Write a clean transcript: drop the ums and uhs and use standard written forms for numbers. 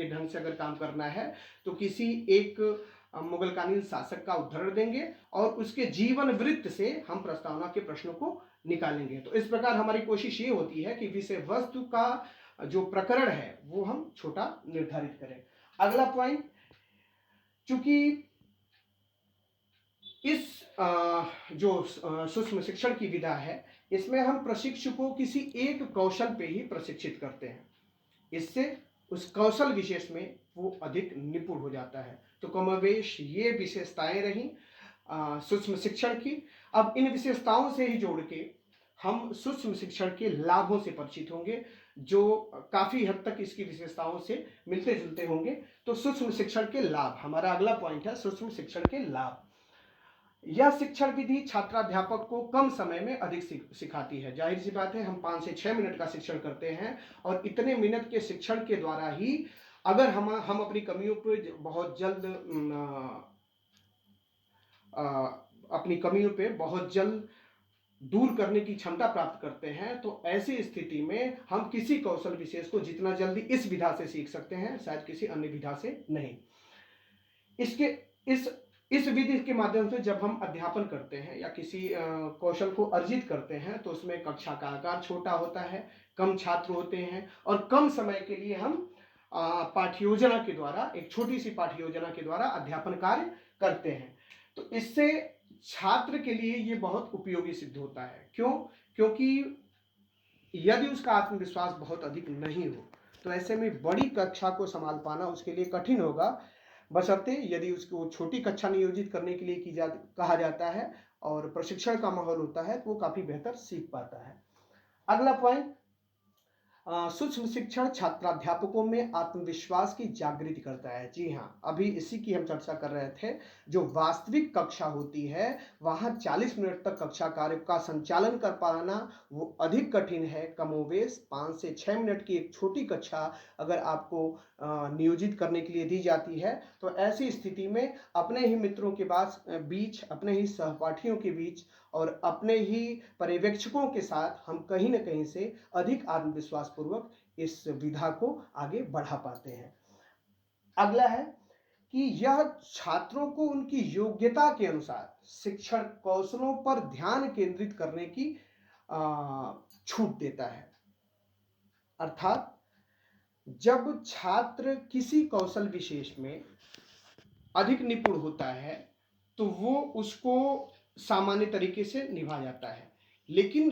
के ढंग से अगर काम करना है तो किसी एक मुगलकालीन शासक का उदाहरण देंगे और उसके जीवन वृत्त से हम प्रस्तावना के प्रश्नों को निकालेंगे। तो इस प्रकार हमारी कोशिश ये होती है कि विषय वस्तु का जो प्रकरण है वो हम छोटा निर्धारित करें। अगला पॉइंट, चूंकि इस जो सूक्ष्म शिक्षण की विधा है इसमें हम प्रशिक्षु को किसी एक कौशल पे ही प्रशिक्षित करते हैं, इससे उस कौशल विशेष में वो अधिक निपुण हो जाता है। तो कमोवेश ये विशेषताएं रही सूक्ष्म शिक्षण की। अब इन विशेषताओं से ही जोड़ के हम सूक्ष्म शिक्षण के लाभों से परिचित होंगे जो काफी हद तक इसकी विशेषताओं से मिलते जुलते होंगे। तो सूक्ष्म शिक्षण के लाभ हमारा अगला पॉइंट है, सूक्ष्म शिक्षण के लाभ। यह शिक्षण विधि छात्राध्यापक को कम समय में अधिक सिखाती है। जाहिर सी बात है, हम 5 से 6 मिनट का शिक्षण करते हैं और इतने मिनट के शिक्षण के द्वारा ही अगर हम अपनी कमियों पर बहुत जल्द अपनी कमियों पे बहुत जल्द दूर करने की क्षमता प्राप्त करते हैं तो ऐसी स्थिति में हम किसी कौशल विशेष को जितना जल्दी इस विधा से सीख सकते हैं शायद किसी अन्य विधा से नहीं। इसके इस विधि के माध्यम से जब हम अध्यापन करते हैं या किसी कौशल को अर्जित करते हैं तो उसमें कक्षा का आकार छोटा होता है, कम छात्र होते हैं और कम समय के लिए हम पाठ्य योजना के द्वारा, एक छोटी सी पाठ्य योजना के द्वारा अध्यापन कार्य करते हैं। तो इससे छात्र के लिए ये बहुत उपयोगी सिद्ध होता है। क्यों? क्योंकि यदि उसका आत्मविश्वास बहुत अधिक नहीं हो तो ऐसे में बड़ी कक्षा को संभाल पाना उसके लिए कठिन होगा, बशर्ते यदि उसको छोटी कक्षा नियोजित करने के लिए कहा जाता है और प्रशिक्षण का माहौल होता है तो वो काफी बेहतर सीख पाता है। अगला पॉइंट, सूक्ष्म शिक्षण छात्राध्यापकों में आत्मविश्वास की जागृति करता है। जी हाँ, अभी इसी की हम चर्चा कर रहे थे। जो वास्तविक कक्षा होती है वहां 40 मिनट तक कक्षा कार्य का संचालन कर पाना वो अधिक कठिन है। कमोवेश 5 से 6 मिनट की एक छोटी कक्षा अगर आपको नियोजित करने के लिए दी जाती है तो ऐसी स्थिति में अपने ही मित्रों के बीच, अपने ही सहपाठियों के बीच और अपने ही पर्यवेक्षकों के साथ हम कहीं ना कहीं से अधिक आत्मविश्वास पूर्वक इस विधा को आगे बढ़ा पाते हैं। अगला है कि यह छात्रों को उनकी योग्यता के अनुसार शिक्षण कौशलों पर ध्यान केंद्रित करने की छूट देता है। अर्थात जब छात्र किसी कौशल विशेष में अधिक निपुण होता है तो वो उसको सामान्य तरीके से निभा जाता है, लेकिन